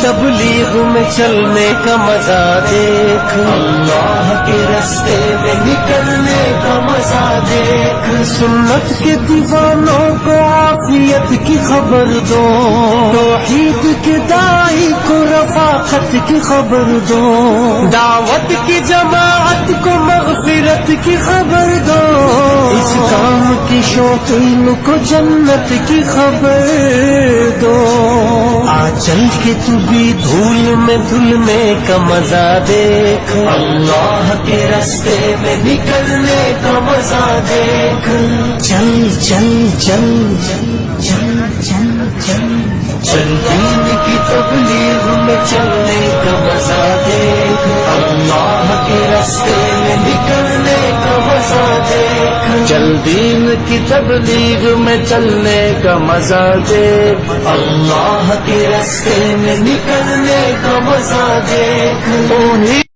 تبلیغ میں چلنے کا مزہ دیکھ، اللہ کے راستے میں نکلنے کا مزہ دیکھ، سنت کے دیوانوں کو عافیت کی خبر دو، توحید کے داعی کو رفاقت کی خبر دو، دعوت کی جماعت کو مغفرت کی خبر دو، اس کام کی شوقین کو جنت کی خبر دو، آ چل کے تو بھی دھول میں دھلنے کا مزہ دیکھ، اللہ کے راستے میں نکلنے کا مزہ دیکھ، چل چل چل چل چل چل چل دین کی تبلیغ میں چلنے کا مزہ دیکھ، اللہ کے راستے میں نکلنے کا مزہ دیکھ، چل دین کی تبلیغ میں چلنے کا مزہ دیکھ، اللہ کے راستے میں نکلنے کا مزہ دیکھ، انہیں